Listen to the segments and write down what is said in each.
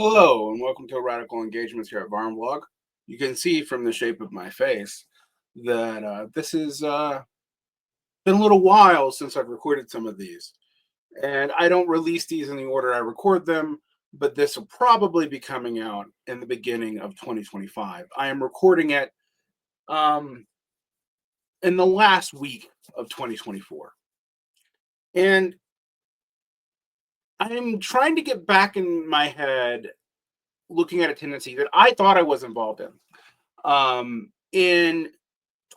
Hello, and welcome to Radical Engagements here at Varn Vlog. You can see from the shape of my face that this has been a little while since I've recorded some of these. And I don't release these in the order I record them, but this will probably be coming out in the beginning of 2025. I am recording it in the last week of 2024. And I'm trying to get back in my head looking at a tendency that I thought I was involved in. In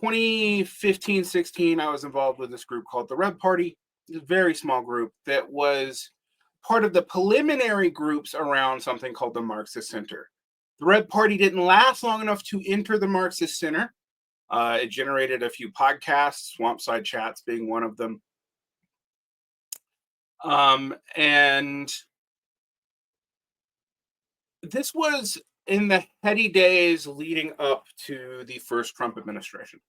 2015-16, I was involved with this group called the Red Party, a very small group that was part of the preliminary groups around something called the Marxist Center. The Red Party didn't last long enough to enter the Marxist Center. It generated a few podcasts, Swampside Chats being one of them. And this was in the heady days leading up to the first Trump administration.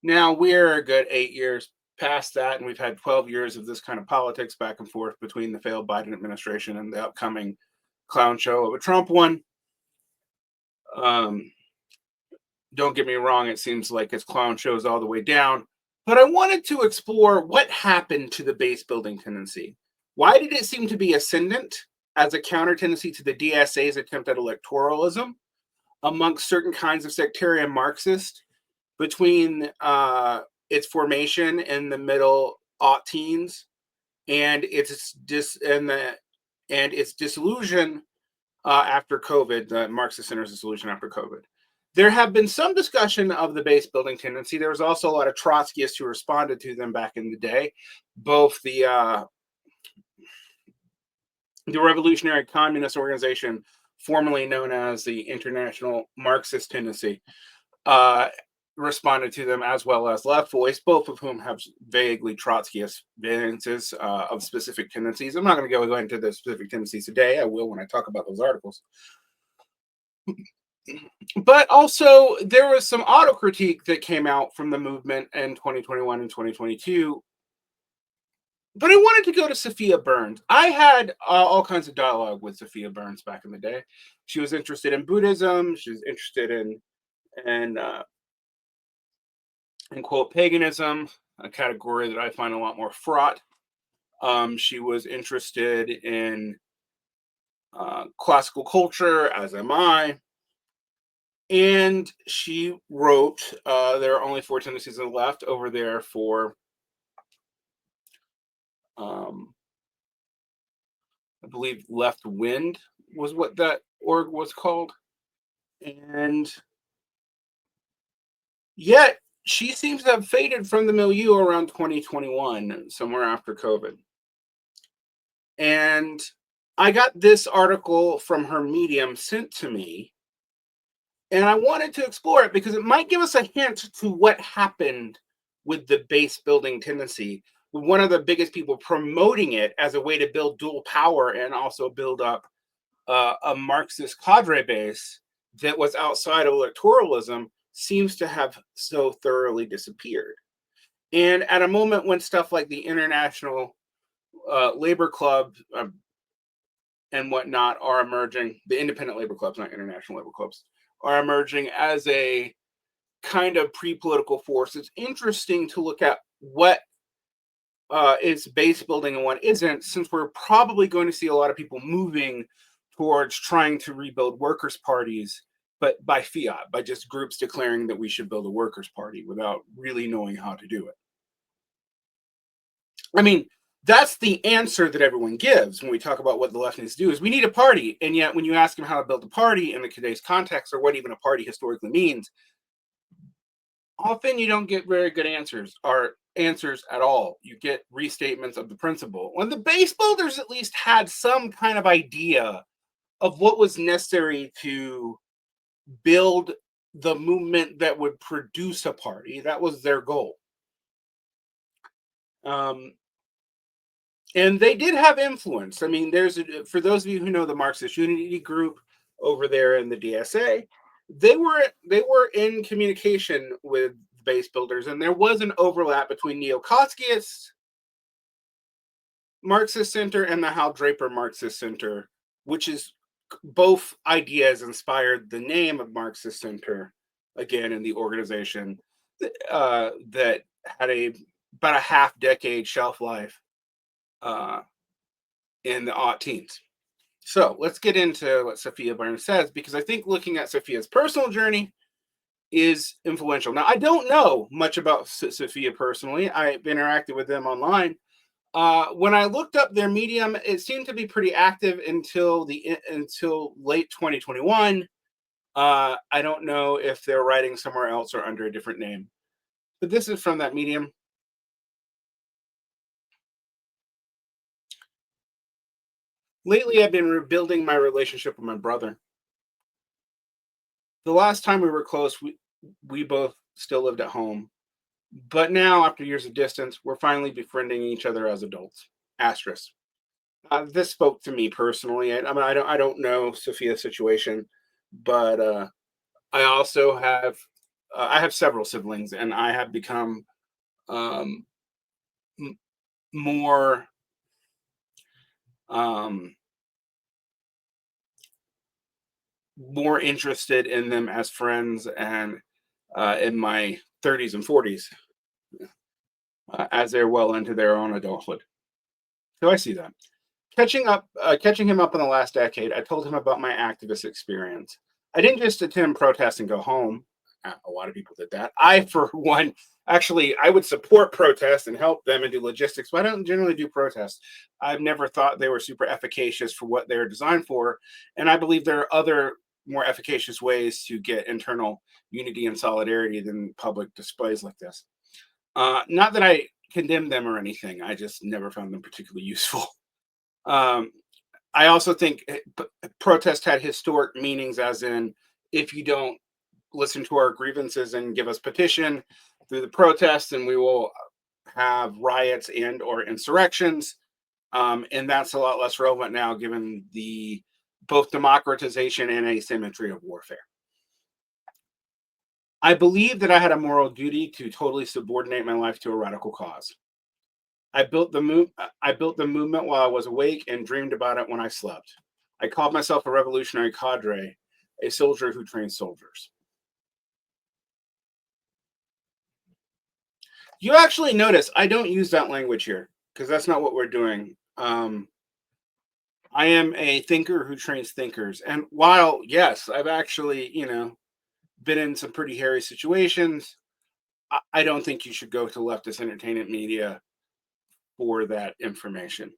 Now we're a good 8 years past that, and we've had 12 years of this kind of politics back and forth between the failed Biden administration and the upcoming clown show of a Trump one. Don't get me wrong, it seems like his clown shows all the way down, but I wanted to explore what happened to the base building tendency. Why did it seem to be ascendant as a counter tendency to the DSA's attempt at electoralism amongst certain kinds of sectarian Marxists between its formation in the middle teens and its dissolution after COVID, the Marxist Center's dissolution after COVID? There have been some discussion of the base building tendency. There was also a lot of Trotskyists who responded to them back in the day, both the Revolutionary Communist Organization, formerly known as the International Marxist Tendency, responded to them, as well as Left Voice, both of whom have vaguely Trotskyist variances of specific tendencies. I'm not going to go into the specific tendencies today. I will when I talk about those articles. But also, there was some autocritique that came out from the movement in 2021 and 2022. But I wanted to go to Sophia Burns. I had all kinds of dialogue with Sophia Burns back in the day. She was interested in Buddhism. She was interested in quote, paganism, a category that I find a lot more fraught. She was interested in classical culture, as am I. And she wrote, there are only 4 tendencies left over there for, I believe, Left Wind was what that org was called. And yet, she seems to have faded from the milieu around 2021, somewhere after COVID. And I got this article from her Medium sent to me, and I wanted to explore it because it might give us a hint to what happened with the base building tendency, with one of the biggest people promoting it as a way to build dual power and also build up a Marxist cadre base that was outside of electoralism, seems to have so thoroughly disappeared. And at a moment when stuff like the International Labor Club and whatnot are emerging, the independent labor clubs, not international labor clubs, are emerging as a kind of pre-political force, it's interesting to look at what is base building and what isn't, since we're probably going to see a lot of people moving towards trying to rebuild workers' parties, but by fiat, by just groups declaring that we should build a workers' party without really knowing how to do it. I mean, that's the answer that everyone gives when we talk about what the left needs to do, is we need a party. And yet when you ask them how to build a party in today's context, or what even a party historically means, often you don't get very good answers, or answers at all. You get restatements of the principle. When the base builders at least had some kind of idea of what was necessary to build the movement that would produce a party. That was their goal. And they did have influence. I mean, for those of you who know the Marxist Unity group over there in the DSA, they were in communication with base builders, and there was an overlap between Neo-Trotskyist Marxist Center and the Hal Draper Marxist Center which is both ideas inspired the name of Marxist Center again in the organization that had about a half decade shelf life uh, in the aught teens. So let's get into what Sophia Burns says, because I think looking at Sophia's personal journey is influential. Now, I don't know much about Sophia personally. I've interacted with them online. When I looked up their medium, it seemed to be pretty active until late 2021. I don't know if they're writing somewhere else or under a different name, but this is from that medium. Lately, I've been rebuilding my relationship with my brother. The last time we were close, we both still lived at home. But now, after years of distance, we're finally befriending each other as adults. Asterisk. This spoke to me personally. I mean, I don't know Sophia's situation, but I also have I have several siblings, and I have become um, m- more um, more interested in them as friends, and in my 30s and 40s, as they're well into their own adulthood. So I see that. Catching him up in the last decade, I told him about my activist experience. I didn't just attend protests and go home. A lot of people did that. I, for one, actually, I would support protests and help them and do logistics, but I don't generally do protests. I've never thought they were super efficacious for what they're designed for, and I believe there are other more efficacious ways to get internal unity and solidarity than public displays like this. Not that I condemn them or anything. I just never found them particularly useful. Um, I also think protest had historic meanings, as in, if you don't listen to our grievances and give us petition through the protests, and we will have riots and or insurrections. And that's a lot less relevant now, given the both democratization and asymmetry of warfare. I believe that I had a moral duty to totally subordinate my life to a radical cause. I built the movement while I was awake and dreamed about it when I slept. I called myself a revolutionary cadre, a soldier who trains soldiers. You actually notice I don't use that language here, because that's not what we're doing. I am a thinker who trains thinkers. And while, yes, I've actually, been in some pretty hairy situations, I don't think you should go to leftist entertainment media for that information.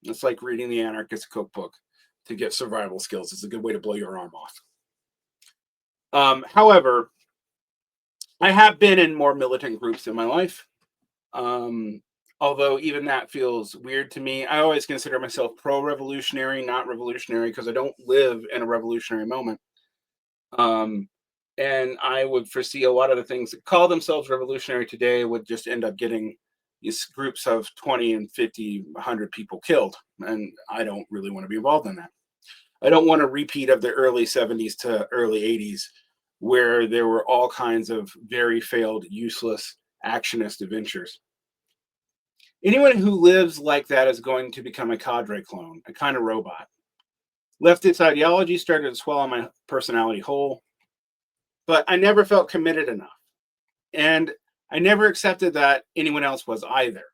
It's like reading the anarchist cookbook to get survival skills. It's a good way to blow your arm off. However, I have been in more militant groups in my life. Um, Although even that feels weird to me. I always consider myself pro-revolutionary, not revolutionary, because I don't live in a revolutionary moment. Um, and I would foresee a lot of the things that call themselves revolutionary today would just end up getting these groups of 20 and 50, 100 people killed. And I don't really want to be involved in that. I don't want a repeat of the early 70s to early 80s, where there were all kinds of very failed, useless actionist adventures. Anyone who lives like that is going to become a cadre clone, a kind of robot. Leftist ideology started to swallow my personality whole, but I never felt committed enough. And I never accepted that anyone else was either.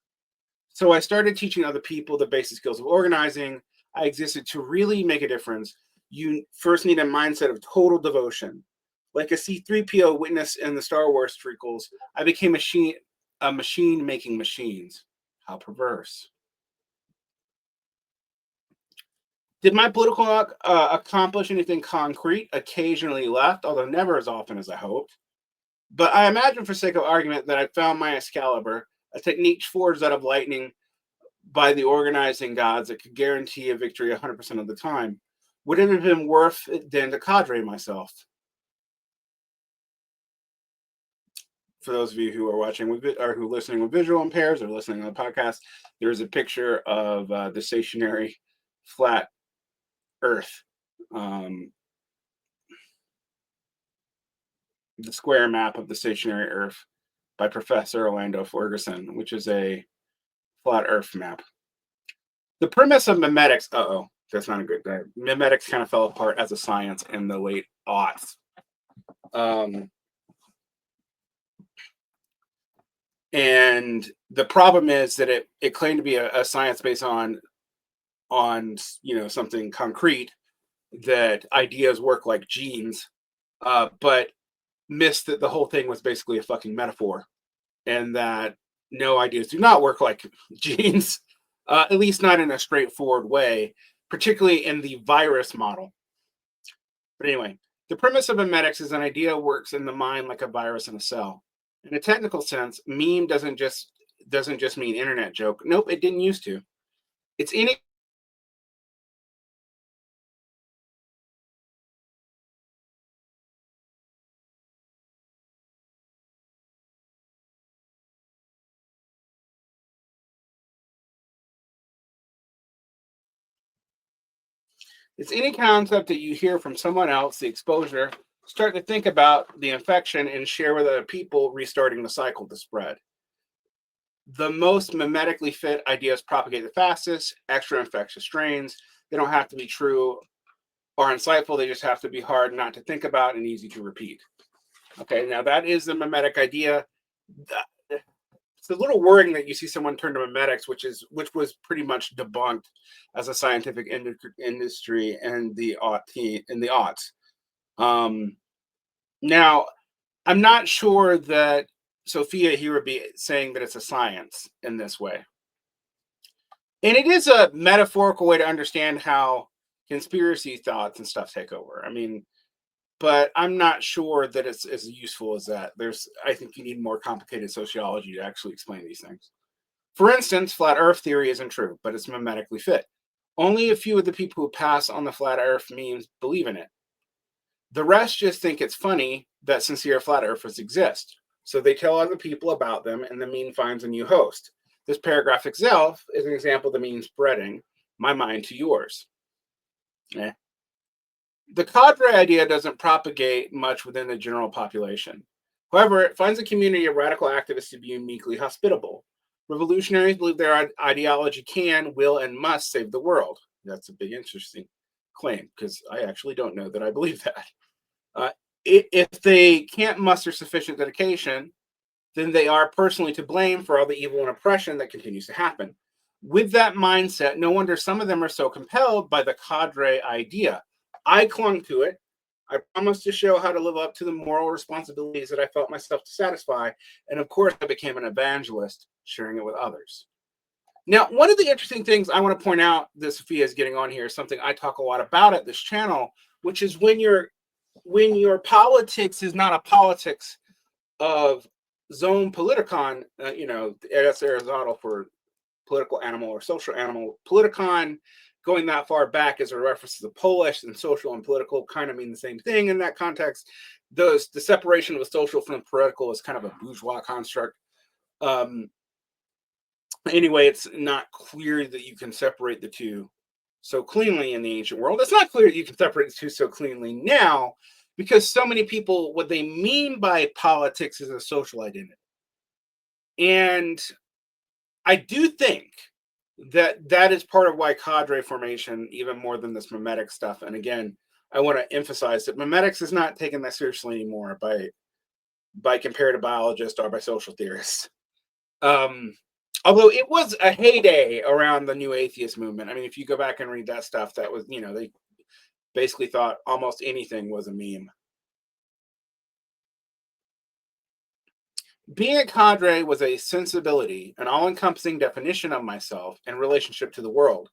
So I started teaching other people the basic skills of organizing. I existed to really make a difference. You first need a mindset of total devotion. Like a C3PO witness in the Star Wars prequels, I became a machine making machines. How perverse. Did my political accomplish anything concrete? Occasionally left, although never as often as I hoped. But I imagine, for sake of argument, that I found my Excalibur, a technique forged out of lightning by the organizing gods that could guarantee a victory 100% of the time. Would it have been worth it then to cadre myself? For those of you who are watching or who are listening with visual impairs or listening on the podcast, there's a picture of the stationary flat Earth, um, the square map of the stationary Earth by Professor Orlando Ferguson, which is a flat Earth map. The premise of memetics, That's not a good thing. Memetics kind of fell apart as a science in the late aughts. And the problem is that it claimed to be a science based on something concrete, that ideas work like genes, but missed that the whole thing was basically a fucking metaphor, and that no, ideas do not work like genes, at least not in a straightforward way, particularly in the virus model. But anyway, the premise of memetics is an idea works in the mind like a virus in a cell. In a technical sense, meme doesn't just mean internet joke. Nope, it didn't used to. It's any It's any concept that you hear from someone else, the exposure, start to think about the infection and share with other people, restarting the cycle to spread. The most memetically fit ideas propagate the fastest, extra infectious strains. They don't have to be true or insightful, they just have to be hard not to think about and easy to repeat. Okay, now that is the memetic idea. It's a little worrying that you see someone turn to memetics, which was pretty much debunked as a scientific industry in the aughts. Now, I'm not sure that Sophia here would be saying that it's a science in this way. And it is a metaphorical way to understand how conspiracy thoughts and stuff take over. I mean, but I'm not sure that it's as useful as that. I think you need more complicated sociology to actually explain these things. For instance, flat Earth theory isn't true, but it's memetically fit. Only a few of the people who pass on the flat Earth memes believe in it. The rest just think it's funny that sincere flat earthers exist. So they tell other people about them, and the meme finds a new host. This paragraph itself is an example of the meme spreading, my mind to yours. Eh. The cadre idea doesn't propagate much within the general population. However, it finds a community of radical activists to be uniquely hospitable. Revolutionaries believe their ideology can, will, and must save the world. That's a big, interesting claim, because I actually don't know that I believe that. If they can't muster sufficient dedication, then they are personally to blame for all the evil and oppression that continues to happen. With that mindset, no wonder some of them are so compelled by the cadre idea. I clung to it. I promised to show how to live up to the moral responsibilities that I felt myself to satisfy. And of course, I became an evangelist, sharing it with others. Now, one of the interesting things I want to point out that Sophia is getting on here is something I talk a lot about at this channel, which is when your politics is not a politics of zone politikon, that's Aristotle for political animal or social animal. Politikon, going that far back, is a reference to the Polish, and social and political kind of mean the same thing in that context. The separation of the social from the political is kind of a bourgeois construct. Anyway, it's not clear that you can separate the two so cleanly in the ancient world. It's not clear that you can separate the two so cleanly now, because so many people, what they mean by politics is a social identity. And I do think that is part of why cadre formation, even more than this memetic stuff. And again, I want to emphasize that memetics is not taken that seriously anymore by comparative biologists or by social theorists. Although it was a heyday around the new atheist movement. I mean, if you go back and read that stuff, that was, they basically thought almost anything was a meme. Being a cadre was a sensibility, an all-encompassing definition of myself in relationship to the world.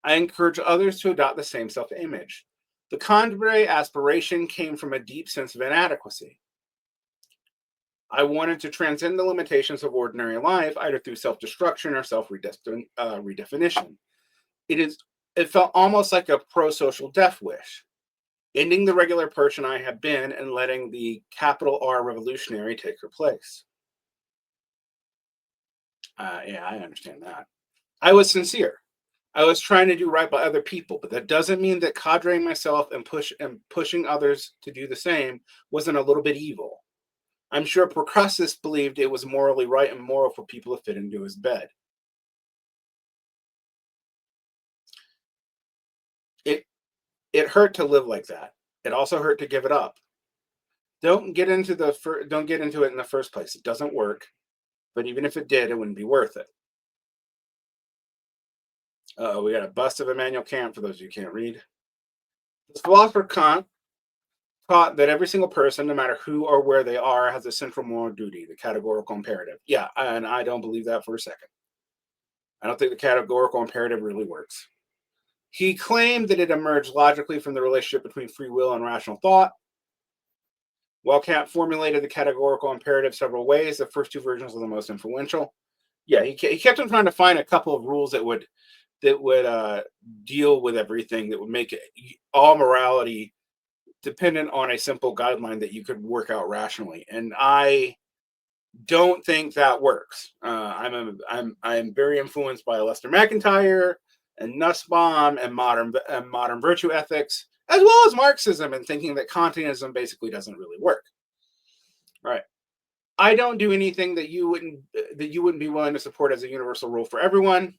I encourage others to adopt the same self-image. The cadre aspiration came from a deep sense of inadequacy. I wanted to transcend the limitations of ordinary life, either through self-destruction or self-redefinition. It felt almost like a pro-social death wish, ending the regular person I have been and letting the capital R revolutionary take her place. Yeah, I understand that. I was sincere. I was trying to do right by other people, but that doesn't mean that cadreing myself and pushing others to do the same wasn't a little bit evil. I'm sure Procrustes believed it was morally right and moral for people to fit into his bed. It hurt to live like that. It also hurt to give it up. Don't get into it in the first place. It doesn't work. But even if it did, it wouldn't be worth it. We got a bust of Immanuel Kant for those of you who can't read. The philosopher Kant taught that every single person, no matter who or where they are, has a central moral duty, the categorical imperative. Yeah, and I don't believe that for a second. I don't think the categorical imperative really works. He claimed that it emerged logically from the relationship between free will and rational thought. While Kant formulated the categorical imperative several ways, the first two versions are the most influential. Yeah, he kept on trying to find a couple of rules that would deal with everything, that would make all morality dependent on a simple guideline that you could work out rationally. And I don't think that works. I'm very influenced by Lester McIntyre and Nussbaum and modern virtue ethics, as well as Marxism, and thinking that Kantianism basically doesn't really work. Right. I don't do anything that you wouldn't be willing to support as a universal rule for everyone,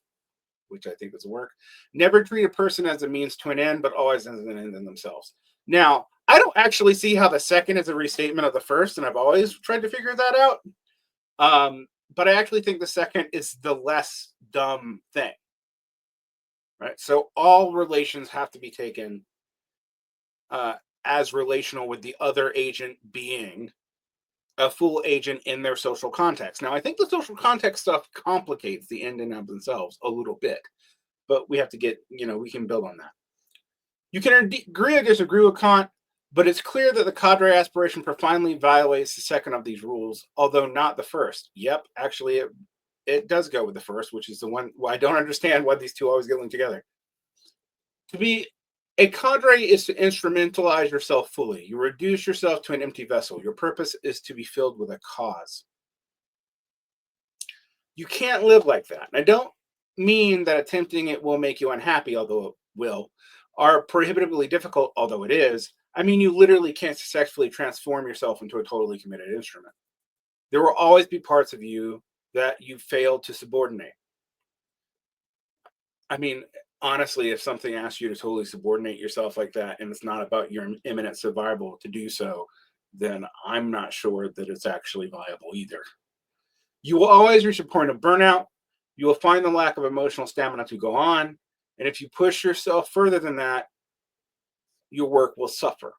which I think doesn't work. Never treat a person as a means to an end, but always as an end in themselves. Now, I don't actually see how the second is a restatement of the first, and I've always tried to figure that out. But I actually think the second is the less dumb thing. Right? So all relations have to be taken as relational, with the other agent being a full agent in their social context. Now, I think the social context stuff complicates the end in of themselves a little bit, but we have to get, we can build on that. You can agree or disagree with Kant, but it's clear that the cadre aspiration profoundly violates the second of these rules, although not the first. Yep, actually, it does go with the first, which is the one. Well, I don't understand why these two always get linked together. To be a cadre is to instrumentalize yourself fully. You reduce yourself to an empty vessel. Your purpose is to be filled with a cause. You can't live like that. And I don't mean that attempting it will make you unhappy, although it will, or prohibitively difficult, although it is. I mean, you literally can't successfully transform yourself into a totally committed instrument. There will always be parts of you that you failed to subordinate. I mean, honestly, if something asks you to totally subordinate yourself like that, and it's not about your imminent survival to do so, then I'm not sure that it's actually viable either. You will always reach a point of burnout. You will find the lack of emotional stamina to go on. And if you push yourself further than that, your work will suffer.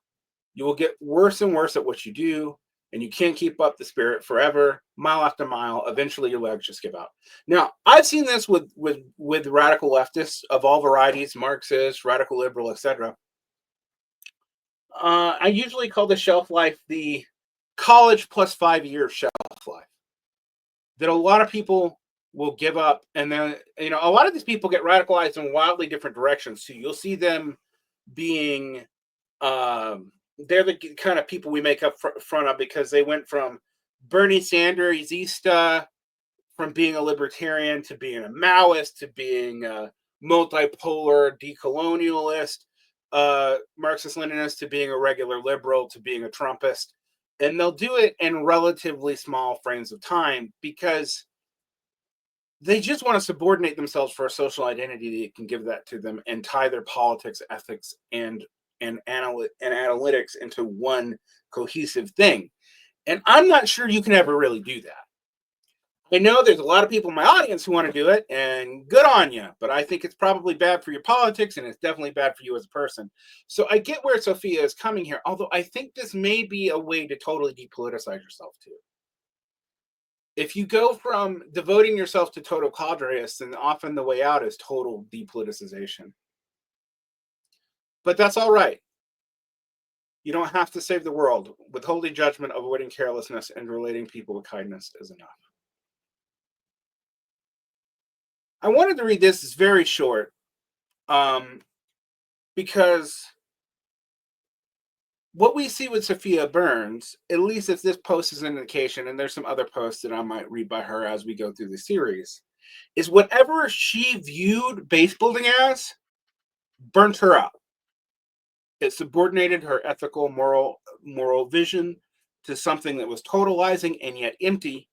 You will get worse and worse at what you do, and you can't keep up the spirit forever, mile after mile. Eventually, your legs just give out. Now, I've seen this with radical leftists of all varieties, Marxist, radical liberal, etc. I usually call the shelf life the college plus 5 year shelf life. That a lot of people will give up, and then a lot of these people get radicalized in wildly different directions. So you'll see them being they're the kind of people we make up front of, because they went from Bernie Sanders-ista, from being a libertarian to being a Maoist to being a multipolar decolonialist, Marxist-Leninist to being a regular liberal to being a Trumpist. And they'll do it in relatively small frames of time because they just want to subordinate themselves for a social identity that can give that to them and tie their politics, ethics, and analytics into one cohesive thing. And I'm not sure you can ever really do that. I know there's a lot of people in my audience who want to do it, and good on you, but I think it's probably bad for your politics, and it's definitely bad for you as a person. So I get where Sophia is coming here, although I think this may be a way to totally depoliticize yourself too. If you go from devoting yourself to total cadreists, then often the way out is total depoliticization. But that's all right. You don't have to save the world. Withholding judgment, avoiding carelessness, and relating people with kindness is enough. I wanted to read this. It's very short, because what we see with Sophia Burns, at least if this post is an indication, and there's some other posts that I might read by her as we go through the series, is whatever she viewed base building as burnt her out. It subordinated her ethical, moral vision to something that was totalizing and yet empty.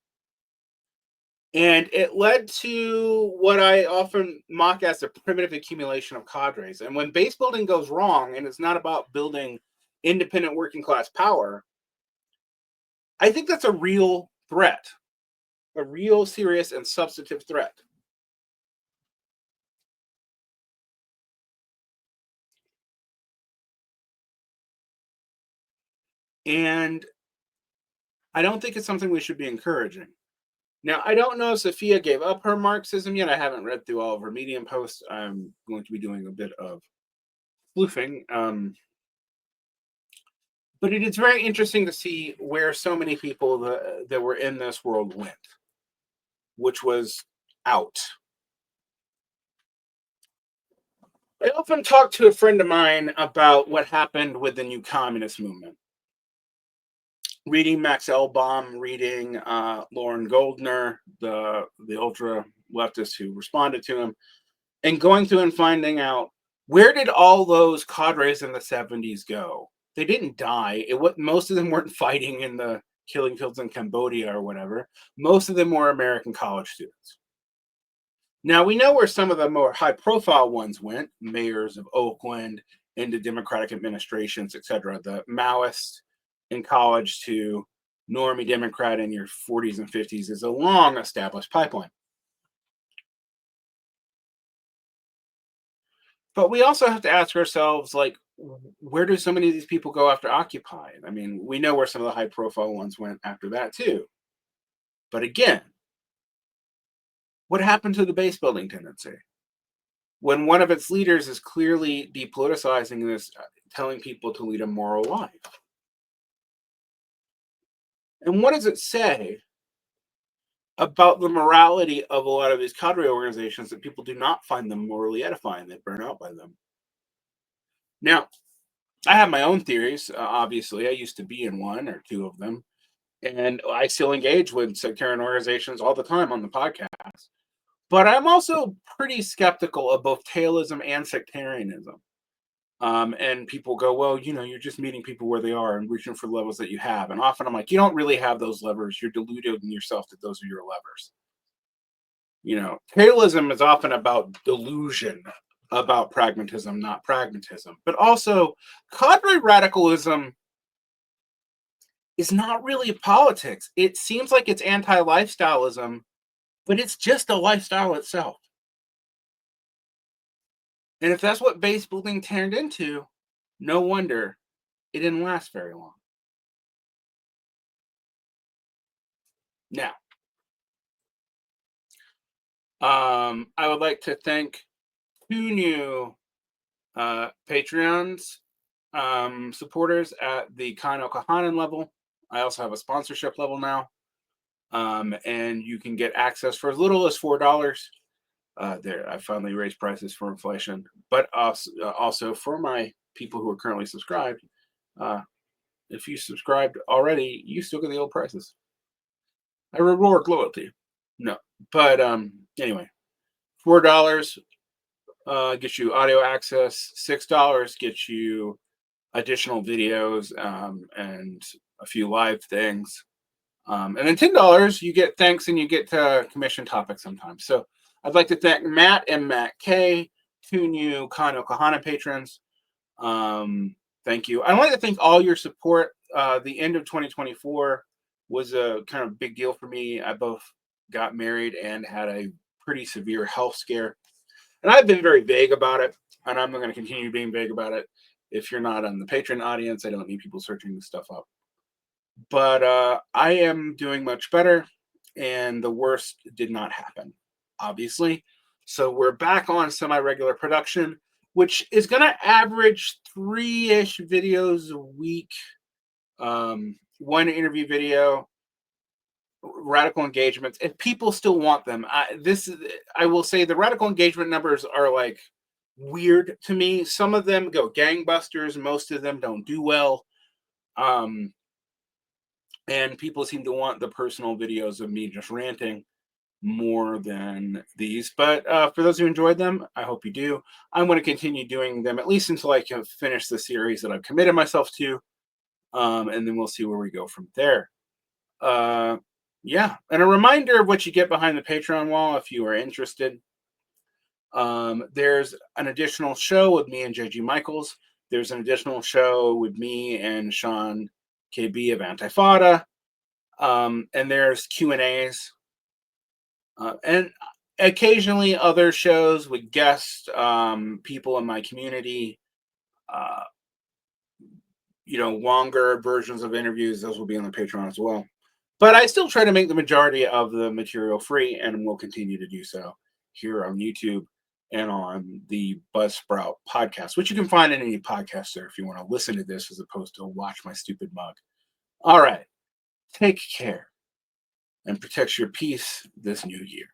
And it led to what I often mock as the primitive accumulation of cadres. And when base building goes wrong, and it's not about building independent working class power, I think that's a real threat, a real serious and substantive threat. And I don't think it's something we should be encouraging. Now, I don't know if Sophia gave up her Marxism yet. I haven't read through all of her Medium posts. I'm going to be doing a bit of spoofing. But it is very interesting to see where so many people that were in this world went, which was out. I often talk to a friend of mine about what happened with the new communist movement. Reading Max Elbaum, reading Lauren Goldner, the ultra leftist who responded to him, and going through and finding out, where did all those cadres in the 70s go? They didn't die. Most of them weren't fighting in the killing fields in Cambodia or whatever. Most of them were American college students. Now we know where some of the more high-profile ones went: mayors of Oakland, into Democratic administrations, etc. The Maoist in college to normie Democrat in your 40s and 50s is a long established pipeline. But we also have to ask ourselves, like, where do so many of these people go after Occupy? I mean, we know where some of the high-profile ones went after that too. But again, what happened to the base building tendency? When one of its leaders is clearly depoliticizing this, telling people to lead a moral life. And what does it say about the morality of a lot of these cadre organizations that people do not find them morally edifying, that burn out by them? Now, I have my own theories. Obviously, I used to be in one or two of them, and I still engage with sectarian organizations all the time on the podcast. But I'm also pretty skeptical of both tailism and sectarianism. And people go, well, you're just meeting people where they are and reaching for levels that you have. And often I'm like, you don't really have those levers. You're deluding yourself that those are your levers. Tailism is often about delusion, about pragmatism, not pragmatism. But also, cadre radicalism is not really politics. It seems like it's anti-lifestyleism, but it's just a lifestyle itself. And if that's what base building turned into, no wonder it didn't last very long. Now, I would like to thank two new Patreons supporters at the Kano Kahanan level. I also have a sponsorship level now. And you can get access for as little as $4. There, I finally raised prices for inflation, but also for my people who are currently subscribed. If you subscribed already, you still get the old prices. I reward loyalty. No, but anyway, $4 gets you audio access. $6 gets you additional videos and a few live things. And then $10 you get thanks and you get to commission topics sometimes. So I'd like to thank Matt and Matt K, two new Kano Kahana patrons. Thank you. I'd like to thank all your support. The end of 2024 was a kind of big deal for me. I both got married and had a pretty severe health scare. And I've been very vague about it, and I'm going to continue being vague about it. If you're not on the Patreon audience, I don't need people searching this stuff up. But I am doing much better, and the worst did not happen, obviously. So we're back on semi-regular production, which is going to average 3-ish videos a week. One interview video, radical engagements, if people still want them. I will say the radical engagement numbers are like weird to me. Some of them go gangbusters, most of them don't do well. And people seem to want the personal videos of me just ranting more than these. But for those who enjoyed them, I hope you do. I'm going to continue doing them at least until I can finish the series that I've committed myself to. And then we'll see where we go from there. Yeah. And a reminder of what you get behind the Patreon wall if you are interested. There's an additional show with me and JG Michaels. There's an additional show with me and Sean KB of Antifada. And there's Q&As. And occasionally other shows with guests, people in my community, uh, longer versions of interviews. Those will be on the Patreon as well. But I still try to make the majority of the material free, and will continue to do so here on YouTube and on the Buzzsprout podcast, which you can find in any podcaster if you want to listen to this as opposed to watch my stupid mug. All right. Take care and protect your peace this new year.